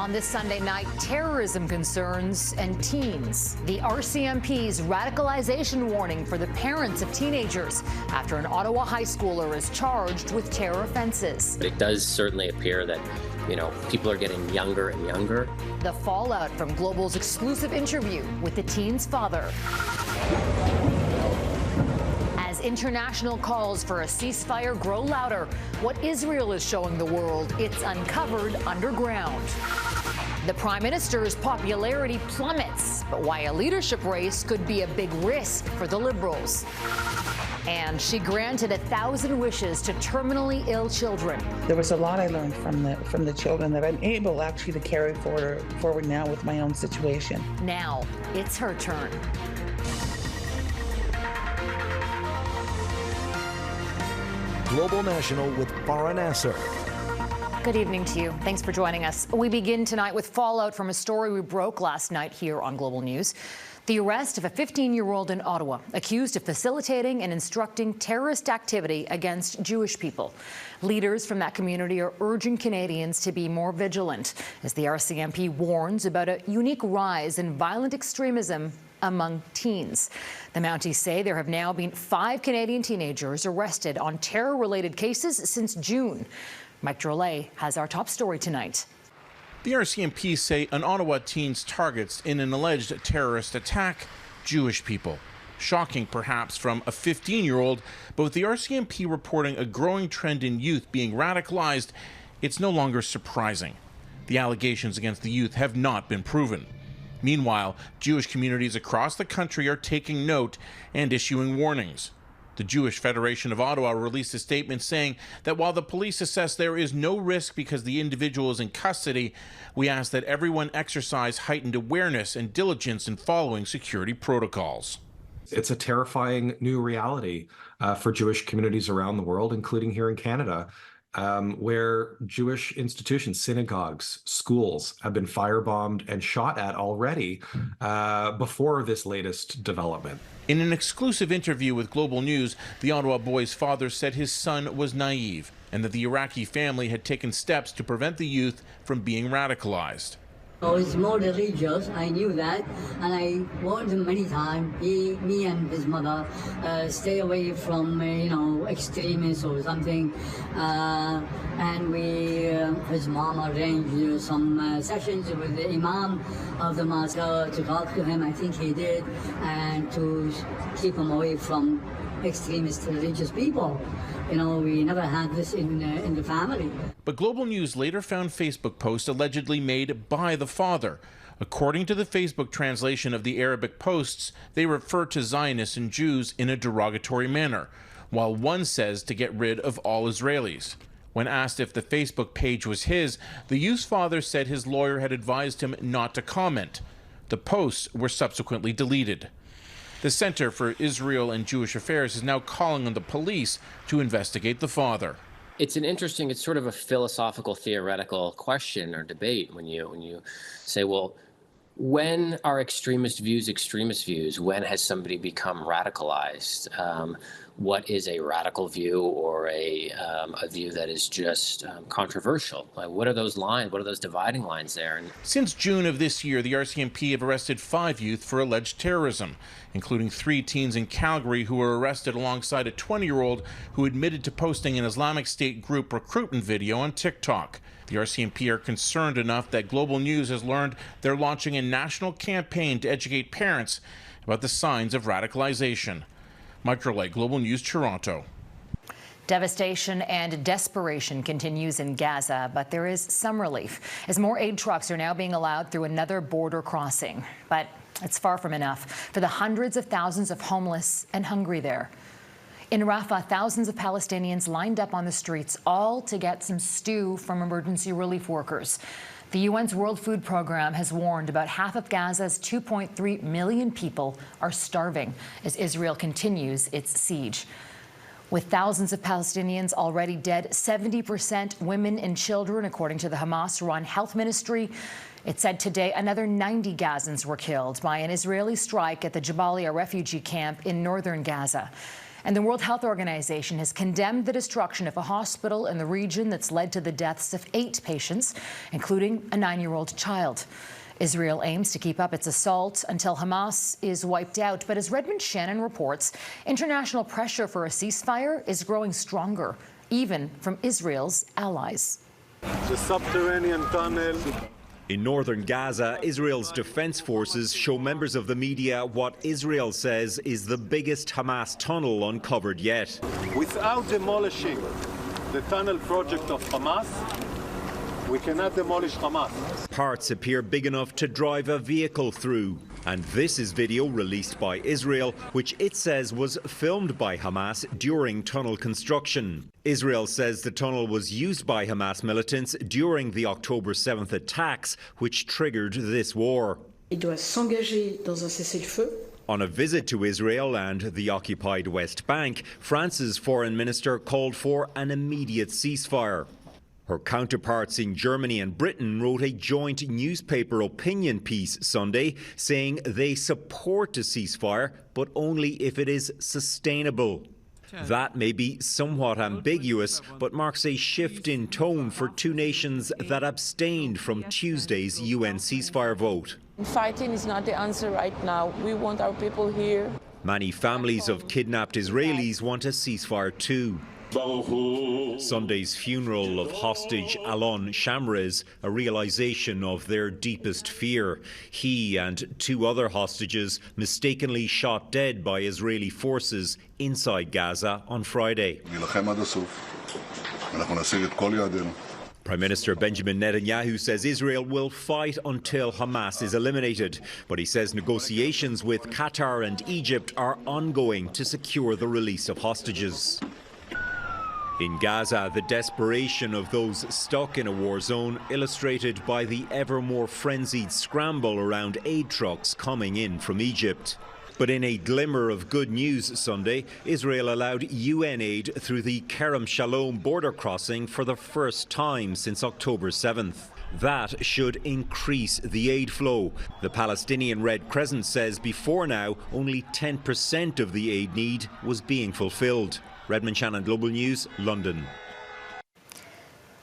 On this Sunday night, terrorism concerns and teens. The RCMP's radicalization warning for the parents of teenagers after an Ottawa high schooler is charged with terror offenses. It does certainly appear that, people are getting younger and younger. The fallout from Global's exclusive interview with the teen's father. As international calls for a ceasefire grow louder, what Israel is showing the world it's uncovered underground. The Prime Minister's popularity plummets, but why a leadership race could be a big risk for the Liberals. And she granted 1,000 wishes to terminally ill children. There was a lot I learned from the children that I'm able actually to carry forward now with my own situation. Now it's her turn. Global National with Farah Nasser. Good evening to you. Thanks for joining us. We begin tonight with fallout from a story we broke last night here on Global News. The arrest of a 15-year-old in Ottawa accused of facilitating and instructing terrorist activity against Jewish people. Leaders from that community are urging Canadians to be more vigilant as the RCMP warns about a unique rise in violent extremism among teens. The Mounties say there have now been 5 Canadian teenagers arrested on terror-related cases since June. Mike Drolet has our top story tonight. The RCMP say an Ottawa teen's targets in an alleged terrorist attack Jewish people. Shocking, perhaps, from a 15-year-old, but with the RCMP reporting a growing trend in youth being radicalized, it's no longer surprising. The allegations against the youth have not been proven. Meanwhile, Jewish communities across the country are taking note and issuing warnings. The Jewish Federation of Ottawa released a statement saying that while the police assess there is no risk because the individual is in custody, we ask that everyone exercise heightened awareness and diligence in following security protocols. It's a terrifying new reality for Jewish communities around the world, including here in Canada, where Jewish institutions, synagogues, schools have been firebombed and shot at already before this latest development. In an exclusive interview with Global News, the Ottawa boy's father said his son was naive and that the Iraqi family had taken steps to prevent the youth from being radicalized. Oh, it's more religious. I knew that, and I warned him many times. Me and his mother, stay away from extremists or something. And his mom arranged some sessions with the imam of the mosque to talk to him. I think he did, and to keep him away from extremist religious people. We never had this in the family. But Global News later found Facebook posts allegedly made by the father. According to the Facebook translation of the Arabic posts, they refer to Zionists and Jews in a derogatory manner, while one says to get rid of all Israelis. When asked if the Facebook page was his, the youth's father said his lawyer had advised him not to comment. The posts were subsequently deleted. The Center for Israel and Jewish Affairs is now calling on the police to investigate the father. It's sort of a philosophical, theoretical question or debate when you say, well, when are extremist views? When has somebody become radicalized? What is a radical view or a view that is just controversial? Like, what are those lines? What are those dividing lines there? Since June of this year, the RCMP have arrested 5 youth for alleged terrorism, including 3 teens in Calgary who were arrested alongside a 20-year-old who admitted to posting an Islamic State group recruitment video on TikTok. The RCMP are concerned enough that Global News has learned they're launching a national campaign to educate parents about the signs of radicalization. Mike Drolet, Global News, Toronto. Devastation and desperation continues in Gaza, but there is some relief as more aid trucks are now being allowed through another border crossing. But it's far from enough for the hundreds of thousands of homeless and hungry there. In Rafah, thousands of Palestinians lined up on the streets, all to get some stew from emergency relief workers. The UN's World Food Programme has warned about half of Gaza's 2.3 million people are starving as Israel continues its siege. With thousands of Palestinians already dead, 70% women and children, according to the Hamas-run health ministry. It said today another 90 Gazans were killed by an Israeli strike at the Jabalia refugee camp in northern Gaza. And the World Health Organization has condemned the destruction of a hospital in the region that's led to the deaths of 8 patients, including a 9-year-old child. Israel aims to keep up its assault until Hamas is wiped out. But as Redmon Shannon reports, international pressure for a ceasefire is growing stronger, even from Israel's allies. The subterranean tunnel. In northern Gaza, Israel's defense forces show members of the media what Israel says is the biggest Hamas tunnel uncovered yet. Without demolishing the tunnel project of Hamas, we cannot demolish Hamas. Parts appear big enough to drive a vehicle through. And this is video released by Israel, which it says was filmed by Hamas during tunnel construction. Israel says the tunnel was used by Hamas militants during the October 7th attacks, which triggered this war. Il doit s'engager dans un cessez-le-feu. On a visit to Israel and the occupied West Bank, France's foreign minister called for an immediate ceasefire. Her counterparts in Germany and Britain wrote a joint newspaper opinion piece Sunday saying they support a ceasefire, but only if it is sustainable. That may be somewhat ambiguous, but marks a shift in tone for 2 nations that abstained from Tuesday's UN ceasefire vote. Fighting is not the answer right now. We want our people here. Many families of kidnapped Israelis want a ceasefire too. Sunday's funeral of hostage Alon Shamrez, a realization of their deepest fear. He and 2 other hostages mistakenly shot dead by Israeli forces inside Gaza on Friday. Prime Minister Benjamin Netanyahu says Israel will fight until Hamas is eliminated, but he says negotiations with Qatar and Egypt are ongoing to secure the release of hostages. In Gaza, the desperation of those stuck in a war zone illustrated by the ever more frenzied scramble around aid trucks coming in from Egypt. But in a glimmer of good news Sunday, Israel allowed UN aid through the Kerem Shalom border crossing for the first time since October 7th. That should increase the aid flow. The Palestinian Red Crescent says before now, only 10% of the aid need was being fulfilled. Redmon Shannon, Global News, London.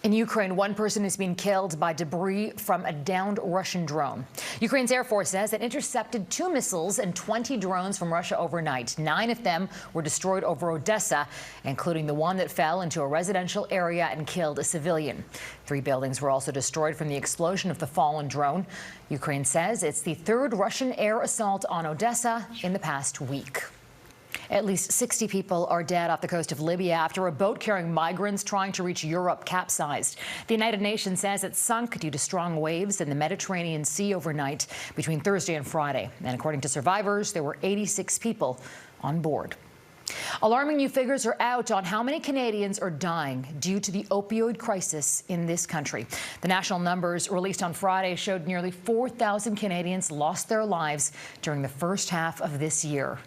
In Ukraine, 1 person has been killed by debris from a downed Russian drone. Ukraine's Air Force says it intercepted 2 missiles and 20 drones from Russia overnight. 9 of them were destroyed over Odessa, including the one that fell into a residential area and killed a civilian. 3 buildings were also destroyed from the explosion of the fallen drone. Ukraine says it's the 3rd Russian air assault on Odessa in the past week. At least 60 people are dead off the coast of Libya after a boat carrying migrants trying to reach Europe capsized. The United Nations says it sunk due to strong waves in the Mediterranean Sea overnight between Thursday and Friday. And according to survivors, there were 86 people on board. Alarming new figures are out on how many Canadians are dying due to the opioid crisis in this country. The national numbers released on Friday showed nearly 4,000 Canadians lost their lives during the first half of this year.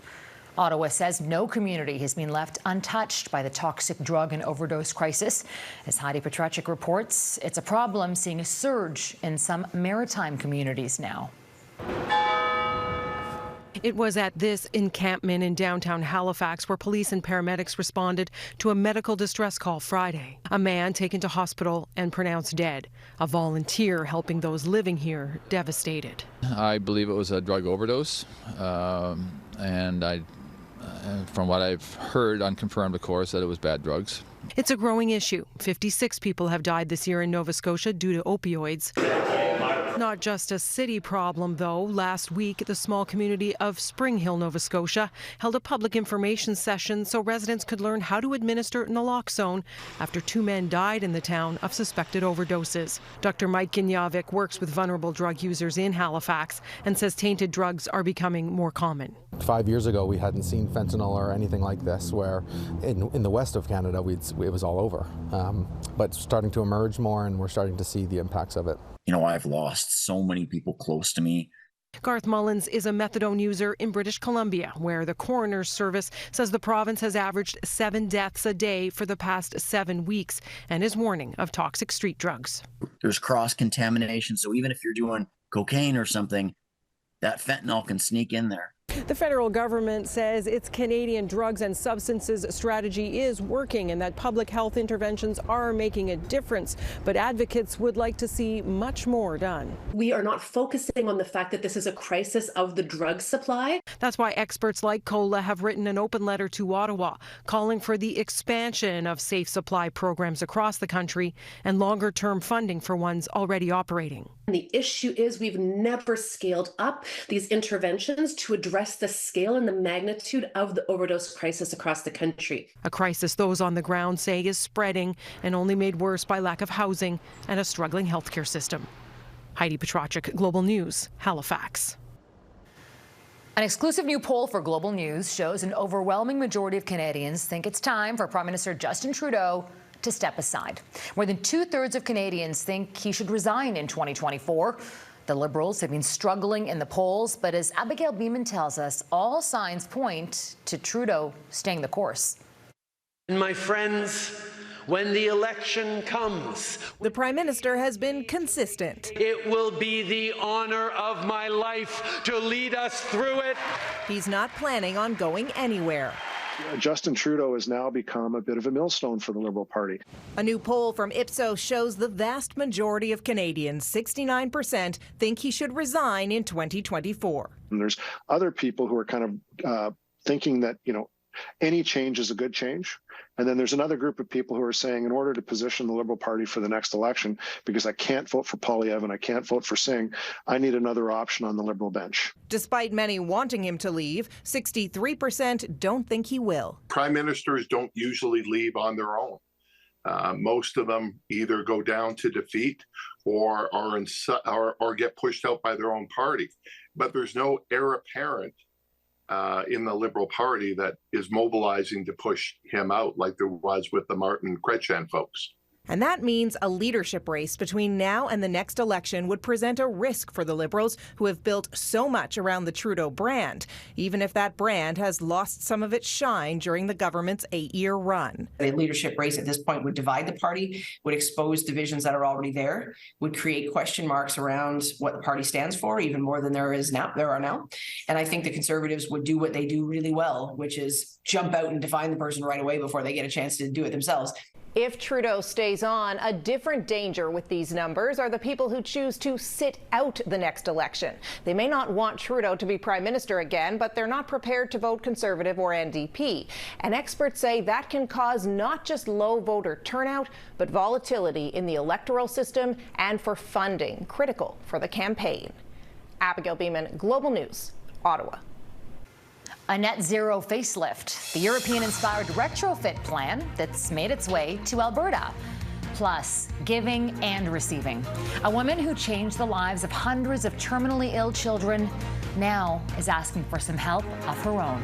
Ottawa says no community has been left untouched by the toxic drug and overdose crisis. As Heidi Petracek reports, it's a problem seeing a surge in some Maritime communities now. It was at this encampment in downtown Halifax where police and paramedics responded to a medical distress call Friday. A man taken to hospital and pronounced dead. A volunteer helping those living here devastated. I believe it was a drug overdose, and from what I've heard, unconfirmed of course, that it was bad drugs. It's a growing issue. 56 people have died this year in Nova Scotia due to opioids. Not just a city problem, though. Last week, the small community of Spring Hill, Nova Scotia, held a public information session so residents could learn how to administer naloxone after 2 men died in the town of suspected overdoses. Dr. Mike Ginjavik works with vulnerable drug users in Halifax and says tainted drugs are becoming more common. 5 years ago, we hadn't seen fentanyl or anything like this, where in the west of Canada, it was all over. But starting to emerge more, and we're starting to see the impacts of it. You know, I've lost so many people close to me. Garth Mullins is a methadone user in British Columbia, where the coroner's service says the province has averaged 7 deaths a day for the past 7 weeks and is warning of toxic street drugs. There's cross-contamination, so even if you're doing cocaine or something, that fentanyl can sneak in there. The federal government says its Canadian drugs and substances strategy is working and that public health interventions are making a difference, but advocates would like to see much more done. We are not focusing on the fact that this is a crisis of the drug supply. That's why experts like COLA have written an open letter to Ottawa calling for the expansion of safe supply programs across the country and longer-term funding for ones already operating. And the issue is we've never scaled up these interventions to address the scale and the magnitude of the overdose crisis across the country. A crisis those on the ground say is spreading and only made worse by lack of housing and a struggling healthcare system. Heidi Petracek, Global News, Halifax. An exclusive new poll for Global News shows an overwhelming majority of Canadians think it's time for Prime Minister Justin Trudeau to step aside. More than 2/3 of Canadians think he should resign in 2024. The Liberals have been struggling in the polls, but as Abigail Beeman tells us, all signs point to Trudeau staying the course. And my friends, when the election comes, the Prime Minister has been consistent. It will be the honor of my life to lead us through it. He's not planning on going anywhere. Justin Trudeau has now become a bit of a millstone for the Liberal Party. A new poll from Ipsos shows the vast majority of Canadians, 69%, think he should resign in 2024. And there's other people who are kind of thinking that, any change is a good change. And then there's another group of people who are saying, in order to position the Liberal Party for the next election, because I can't vote for Poilievre and I can't vote for Singh, I need another option on the Liberal bench. Despite many wanting him to leave, 63% don't think he will. Prime ministers don't usually leave on their own. Most of them either go down to defeat or get pushed out by their own party. But there's no heir apparent in the Liberal Party that is mobilizing to push him out like there was with the Martin Chrétien folks. And that means a leadership race between now and the next election would present a risk for the Liberals, who have built so much around the Trudeau brand, even if that brand has lost some of its shine during the government's 8-year run. A leadership race at this point would divide the party, would expose divisions that are already there, would create question marks around what the party stands for, even more than there are now. And I think the Conservatives would do what they do really well, which is jump out and define the person right away before they get a chance to do it themselves. If Trudeau stays on, a different danger with these numbers are the people who choose to sit out the next election. They may not want Trudeau to be Prime Minister again, but they're not prepared to vote Conservative or NDP. And experts say that can cause not just low voter turnout, but volatility in the electoral system and for funding, critical for the campaign. Abigail Beeman, Global News, Ottawa. A net zero facelift, the European-inspired retrofit plan that's made its way to Alberta. Plus, giving and receiving. A woman who changed the lives of hundreds of terminally ill children now is asking for some help of her own.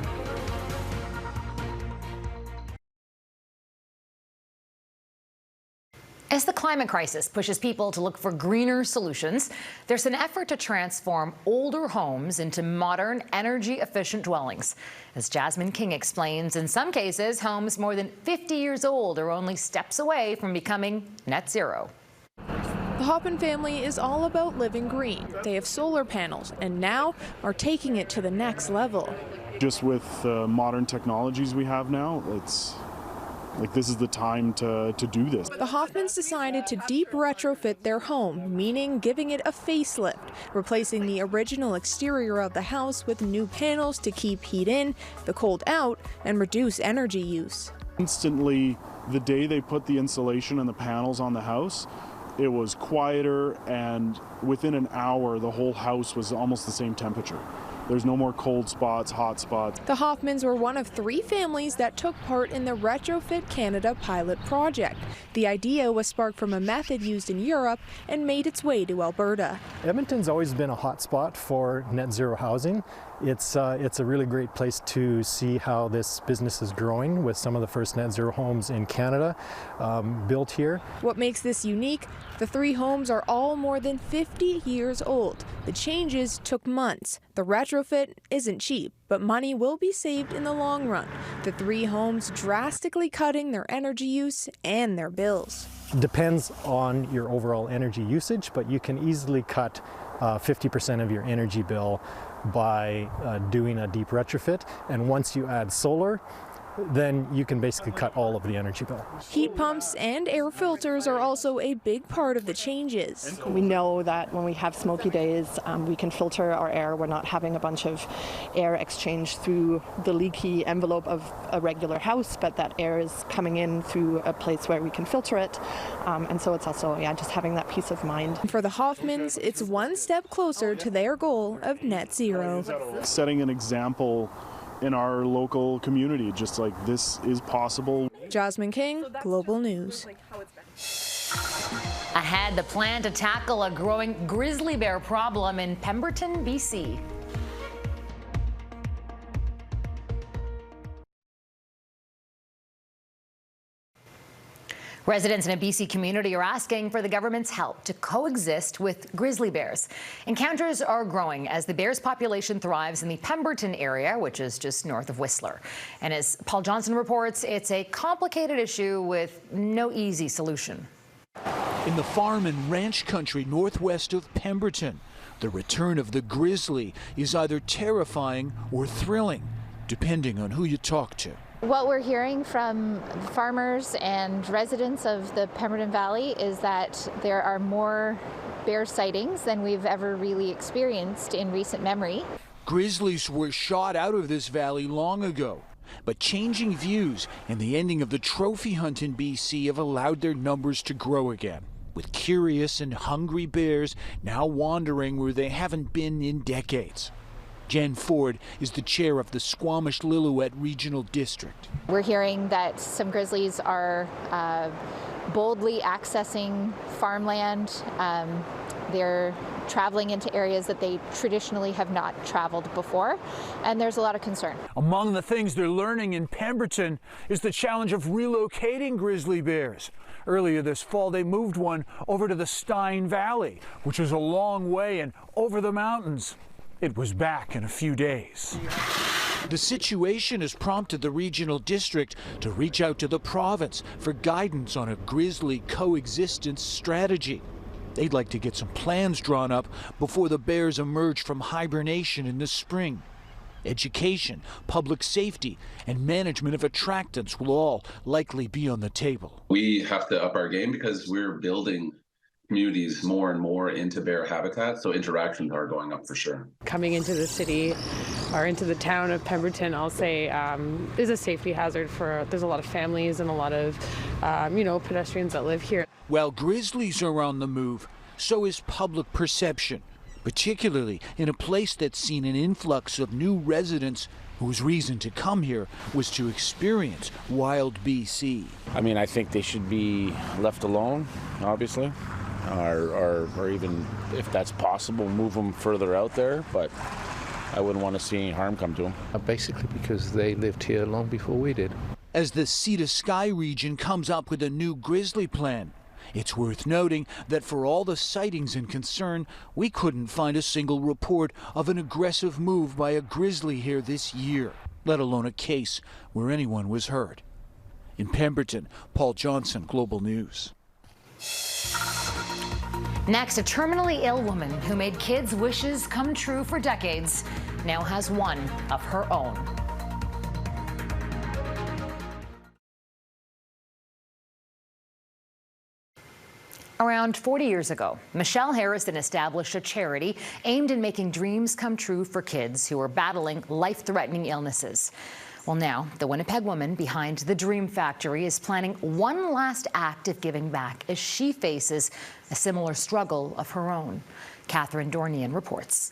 As the climate crisis pushes people to look for greener solutions, there's an effort to transform older homes into modern, energy-efficient dwellings. As Jasmine King explains, in some cases, homes more than 50 years old are only steps away from becoming net zero. The Hoppin family is all about living green. They have solar panels and now are taking it to the next level. Just with modern technologies we have now, this is the time to do this. The Hoffmans decided to deep retrofit their home, meaning giving it a facelift, replacing the original exterior of the house with new panels to keep heat in, the cold out, and reduce energy use. Instantly, the day they put the insulation and the panels on the house, it was quieter, and within an hour, the whole house was almost the same temperature. There's no more cold spots, hot spots. The Hoffmans were one of 3 families that took part in the Retrofit Canada pilot project. The idea was sparked from a method used in Europe and made its way to Alberta. Edmonton's always been a hot spot for net zero housing. It's a really great place to see how this business is growing with some of the first net zero homes in Canada built here. What makes this unique? The 3 homes are all more than 50 years old. The changes took months. The retrofit isn't cheap, but money will be saved in the long run. The 3 homes drastically cutting their energy use and their bills. Depends on your overall energy usage, but you can easily cut 50% of your energy bill by doing a deep retrofit. And once you add solar, then you can basically cut all of the energy bill. Heat pumps and air filters are also a big part of the changes. We know that when we have smoky days, we can filter our air. We're not having a bunch of air exchange through the leaky envelope of a regular house, but that air is coming in through a place where we can filter it. And so it's also, just having that peace of mind. For the Hoffmans, it's one step closer to their goal of net zero. Setting an example in our local community, just like this is possible. Jasmine King, Global News. Ahead, the plan to tackle a growing grizzly bear problem in Pemberton, BC. Residents in a BC community are asking for the government's help to coexist with grizzly bears. Encounters are growing as the bear's population thrives in the Pemberton area, which is just north of Whistler. And as Paul Johnson reports, it's a complicated issue with no easy solution. In the farm and ranch country northwest of Pemberton, the return of the grizzly is either terrifying or thrilling, depending on who you talk to. What we're hearing from farmers and residents of the Pemberton Valley is that there are more bear sightings than we've ever really experienced in recent memory. Grizzlies were shot out of this valley long ago, but changing views and the ending of the trophy hunt in BC have allowed their numbers to grow again, with curious and hungry bears now wandering where they haven't been in decades. Jen Ford is the chair of the Squamish-Lillooet Regional District. We're hearing that some grizzlies are boldly accessing farmland. They're traveling into areas that they traditionally have not traveled before, and there's a lot of concern. Among the things they're learning in Pemberton is the challenge of relocating grizzly bears. Earlier this fall, they moved one over to the Stein Valley, which was a long way and over the mountains. It was back in a few days. The situation has prompted the regional district to reach out to the province for guidance on a grizzly coexistence strategy. They'd like to get some plans drawn up before the bears emerge from hibernation in the spring. Education, public safety, and management of attractants will all likely be on the table. We have to up our game because we're building communities more and more into bear habitat, so interactions are going up for sure. Coming into the city or into the town of Pemberton, I'll say, is a safety hazard there's a lot of families and a lot of, pedestrians that live here. While grizzlies are on the move, so is public perception, particularly in a place that's seen an influx of new residents whose reason to come here was to experience wild BC. I mean, I think they should be left alone, obviously. Or even, if that's possible, move them further out there, but I wouldn't want to see any harm come to them. Basically because they lived here long before we did. As the Sea to Sky region comes up with a new grizzly plan, it's worth noting that for all the sightings and concern, we couldn't find a single report of an aggressive move by a grizzly here this year, let alone a case where anyone was hurt. In Pemberton, Paul Johnson, Global News. Next, a terminally ill woman who made kids' wishes come true for decades now has one of her own. Around 40 years ago, Michelle Harrison established a charity aimed at making dreams come true for kids who are battling life-threatening illnesses. Well, now, the Winnipeg woman behind the Dream Factory is planning one last act of giving back as she faces a similar struggle of her own. Catherine Dornian reports.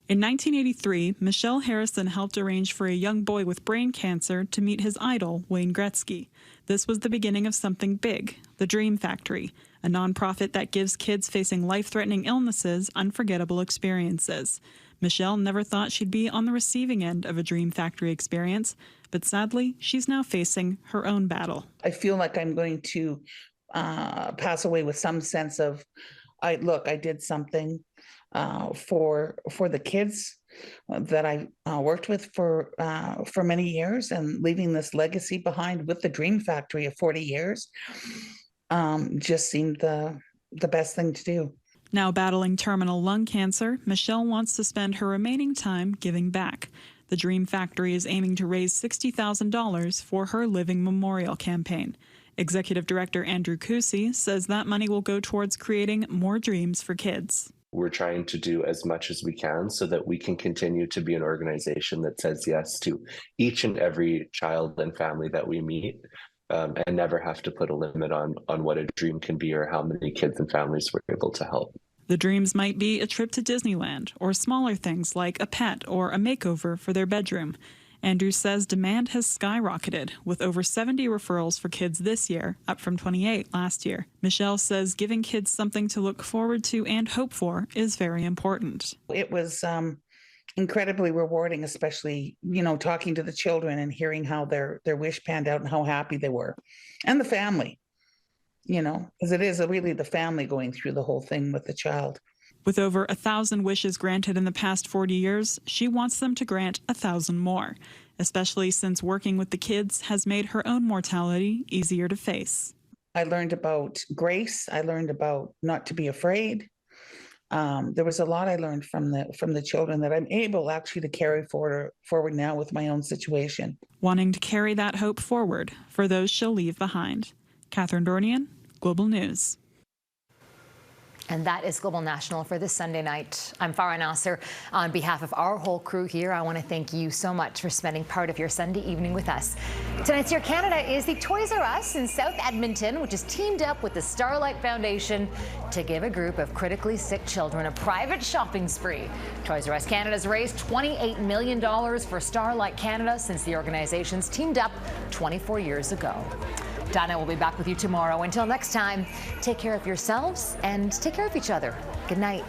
In 1983, Michelle Harrison helped arrange for a young boy with brain cancer to meet his idol, Wayne Gretzky. This was the beginning of something big, the Dream Factory, a nonprofit that gives kids facing life-threatening illnesses unforgettable experiences. Michelle never thought she'd be on the receiving end of a Dream Factory experience, but sadly, she's now facing her own battle. I feel like I'm going to pass away with some sense of, I did something for the kids that I worked with for many years, and leaving this legacy behind with the Dream Factory of 40 years just seemed the best thing to do. Now battling terminal lung cancer, Michelle wants to spend her remaining time giving back. The Dream Factory is aiming to raise $60,000 for her Living Memorial campaign. Executive Director Andrew Kusi says that money will go towards creating more dreams for kids. We're trying to do as much as we can so that we can continue to be an organization that says yes to each and every child and family that we meet, and never have to put a limit on what a dream can be or how many kids and families we're able to help. The dreams might be a trip to Disneyland or smaller things like a pet or a makeover for their bedroom. Andrew says demand has skyrocketed, with over 70 referrals for kids this year, up from 28 last year. Michelle says giving kids something to look forward to and hope for is very important. It was incredibly rewarding, especially, talking to the children and hearing how their wish panned out and how happy they were. And the family, because it is really the family going through the whole thing with the child. With over 1,000 wishes granted in the past 40 years, she wants them to grant 1,000 more, especially since working with the kids has made her own mortality easier to face. I learned about grace. I learned about not to be afraid. There was a lot I learned from the children that I'm able actually to carry forward now with my own situation. Wanting to carry that hope forward for those she'll leave behind. Catherine Dornian, Global News. And that is Global National for this Sunday night. I'm Farah Nasser. On behalf of our whole crew here, I want to thank you so much for spending part of your Sunday evening with us. Tonight's Your Canada is the Toys R Us in South Edmonton, which has teamed up with the Starlight Foundation to give a group of critically sick children a private shopping spree. Toys R Us Canada's raised $28 million for Starlight Canada since the organizations teamed up 24 years ago. Donna will be back with you tomorrow. Until next time, take care of yourselves and take care of each other. Good night.